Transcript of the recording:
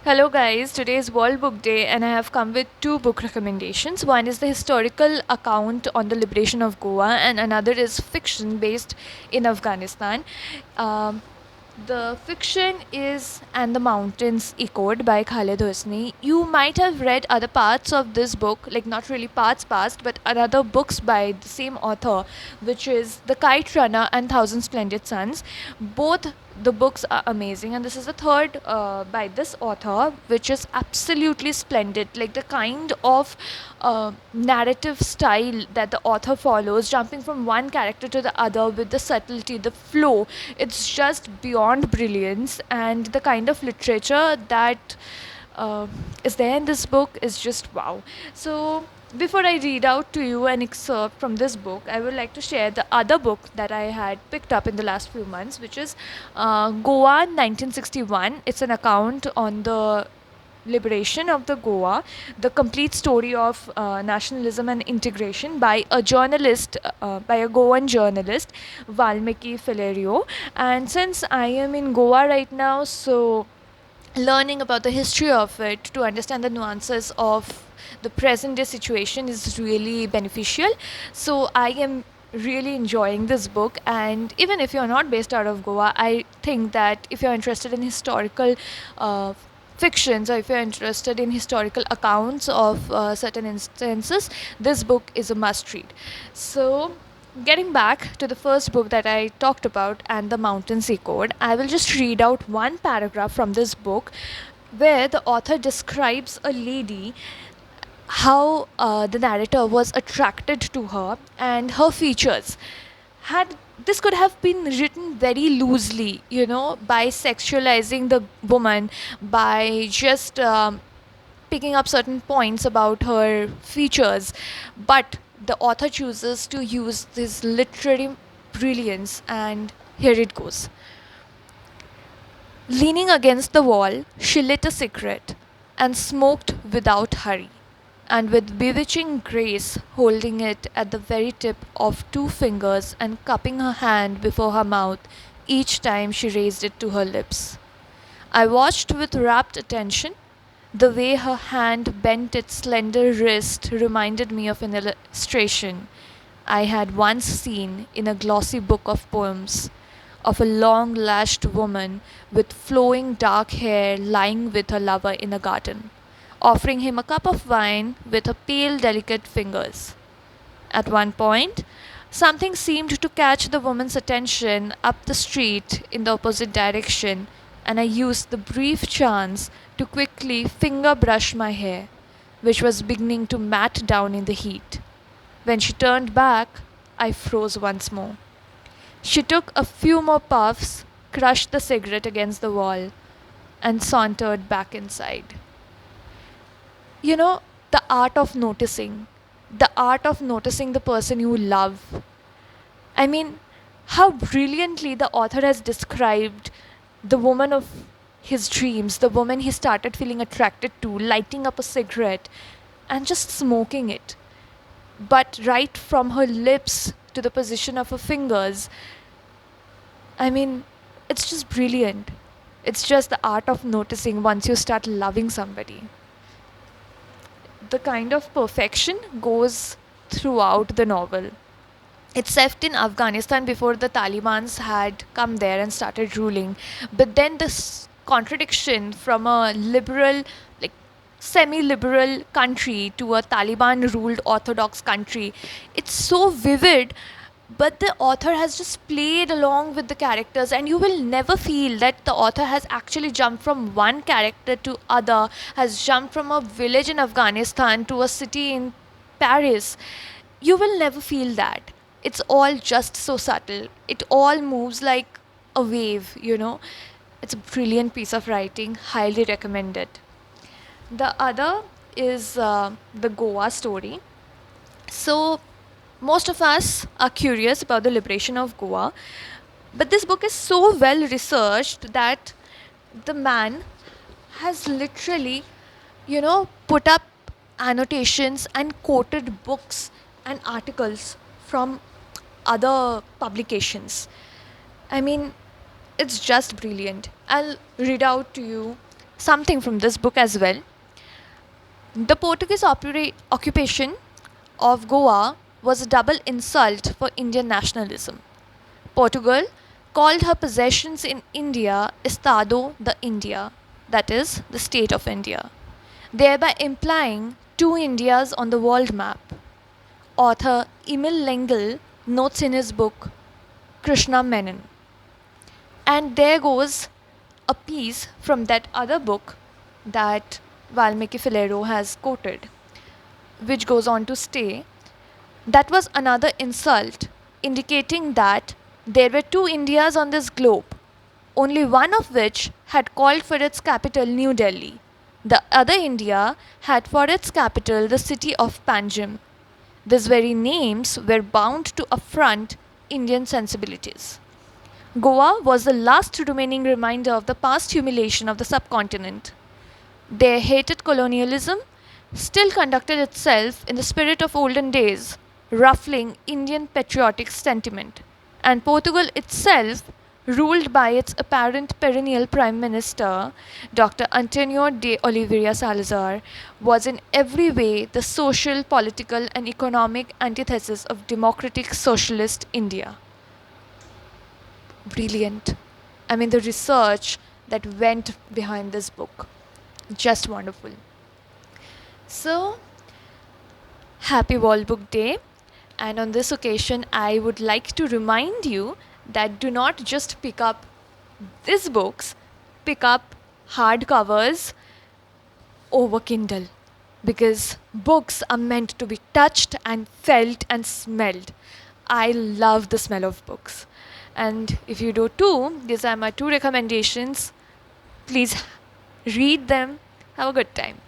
Hello, guys. Today is World Book Day, and I have come with two book recommendations. One is the historical account on the liberation of Goa, and another is fiction based in Afghanistan. Um, the fiction is And the Mountains Echoed by Khaled Hosni. You might have read other parts of this book, like not really parts past, but other books by the same author, which is The Kite Runner and Thousand Splendid Suns. Both the books are amazing, and this is the third by this author, which is absolutely splendid. Like the kind of narrative style that the author follows, jumping from one character to the other with the subtlety, the flow, it's just beyond brilliance. And the kind of literature that uh, is there in this book is just wow. So before I read out to you an excerpt from this book, I would like to share the other book that I had picked up in the last few months, which is Goa 1961. It's an account on the liberation of the Goa, the complete story of nationalism and integration by a journalist, by a Goan journalist, Valmiki Filario. And since I am in Goa right now, so learning about the history of it to understand the nuances of the present day situation is really beneficial. So I am really enjoying this book, and even if you're not based out of Goa, I think that if you're interested in historical fictions, or if you're interested in historical accounts of certain instances, this book is a must read. So getting back to the first book that I talked about, And the Mountains Echoed, I will just read out one paragraph from this book where the author describes a lady, how the narrator was attracted to her and her features. Had this could have been written very loosely, by sexualizing the woman, by just picking up certain points about her features, but the author chooses to use this literary brilliance, and here it goes. Leaning against the wall, she lit a cigarette and smoked without hurry, and with bewitching grace, holding it at the very tip of two fingers and cupping her hand before her mouth each time she raised it to her lips. I watched with rapt attention. The way her hand bent its slender wrist reminded me of an illustration I had once seen in a glossy book of poems, of a long lashed woman with flowing dark hair lying with her lover in a garden, offering him a cup of wine with her pale, delicate fingers. At one point, something seemed to catch the woman's attention up the street in the opposite direction, and I used the brief chance to quickly finger brush my hair, which was beginning to mat down in the heat. When she turned back, I froze once more. She took a few more puffs, crushed the cigarette against the wall, and sauntered back inside. You know, the art of noticing, the art of noticing the person you love. I mean, how brilliantly the author has described the woman of his dreams, the woman he started feeling attracted to, lighting up a cigarette and just smoking it. But right from her lips to the position of her fingers, I mean, it's just brilliant. It's just the art of noticing once you start loving somebody. The kind of perfection goes throughout the novel. It's set in Afghanistan before the Taliban's had come there and started ruling. But then this contradiction from a liberal, like semi-liberal country to a Taliban-ruled orthodox country, it's so vivid. But the author has just played along with the characters, and you will never feel that the author has actually jumped from one character to other, has jumped from a village in Afghanistan to a city in Paris. You will never feel that. It's all just so subtle. It all moves like a wave. It's a brilliant piece of writing, highly recommended. The other is the Goa story. So, most of us are curious about the liberation of Goa, but this book is so well researched that the man has literally, put up annotations and quoted books and articles from other publications. I mean, it's just brilliant. I'll read out to you something from this book as well. The Portuguese occupation of Goa was a double insult for Indian nationalism. Portugal called her possessions in India Estado de India, that is, the state of India, thereby implying two Indias on the world map. Author Emil Lengel notes in his book Krishna Menon. And there goes a piece from that other book that Valmiki Filero has quoted, which goes on to say that was another insult, indicating that there were two Indias on this globe, only one of which had called for its capital New Delhi. The other India had for its capital the city of Panjim. These very names were bound to affront Indian sensibilities. Goa was the last remaining reminder of the past humiliation of the subcontinent. Their hated colonialism still conducted itself in the spirit of olden days, ruffling Indian patriotic sentiment, and Portugal itself, ruled by its apparent perennial Prime Minister, Dr. Antonio de Oliveira Salazar, was in every way the social, political, and economic antithesis of democratic socialist India. Brilliant. I mean, the research that went behind this book, just wonderful. So, happy World Book Day. And on this occasion, I would like to remind you that do not just pick up these books, pick up hardcovers over Kindle, because books are meant to be touched and felt and smelled. I love the smell of books. And if you do too, these are my two recommendations. Please read them. Have a good time.